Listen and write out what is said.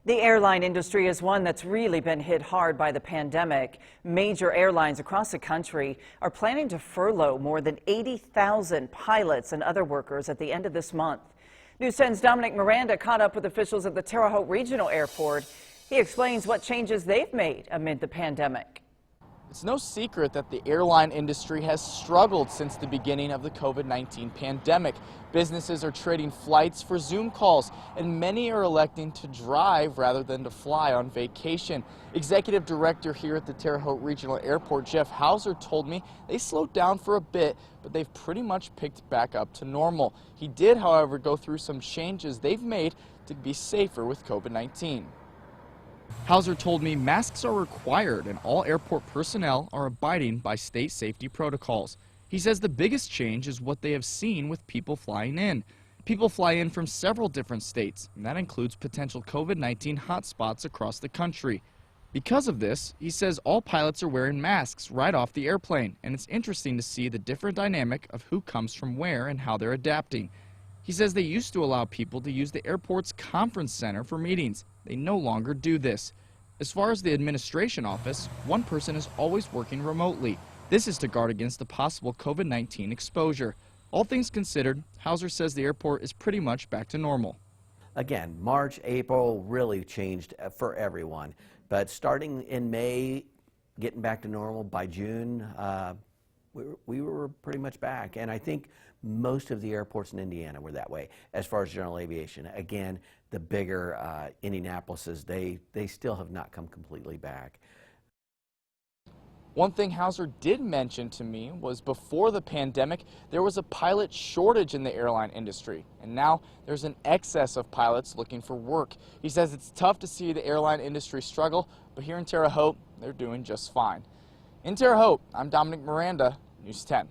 The airline industry is one that's really been hit hard by the pandemic. Major airlines across the country are planning to furlough more than 80,000 pilots and other workers at the end of this month. News 10's Dominic Miranda caught up with officials at the Terre Haute Regional Airport. He explains what changes they've made amid the pandemic. It's no secret that the airline industry has struggled since the beginning of the COVID-19 pandemic. Businesses are trading flights for Zoom calls, and many are electing to drive rather than to fly on vacation. Executive Director here at the Terre Haute Regional Airport, Jeff Hauser, told me they slowed down for a bit, but they've pretty much picked back up to normal. He did, however, go through some changes they've made to be safer with COVID-19. Hauser told me masks are required and all airport personnel are abiding by state safety protocols. He says the biggest change is what they have seen with people flying in. People fly in from several different states, and that includes potential COVID-19 hotspots across the country. Because of this, he says all pilots are wearing masks right off the airplane, and it's interesting to see the different dynamic of who comes from where and how they're adapting. He says they used to allow people to use the airport's conference center for meetings. They no longer do this. As far as the administration office, one person is always working remotely. This is to guard against the possible COVID-19 exposure. All things considered, Hauser says the airport is pretty much back to normal. Again, March, April really changed for everyone. But starting in May, getting back to normal by June, we were pretty much back. And I think most of the airports in Indiana were that way as far as general aviation. Again, the bigger Indianapolises, they still have not come completely back. One thing Hauser did mention to me was before the pandemic, there was a pilot shortage in the airline industry, and now there's an excess of pilots looking for work. He says it's tough to see the airline industry struggle, but here in Terre Haute, they're doing just fine. In Terre Haute, I'm Dominic Miranda, News 10.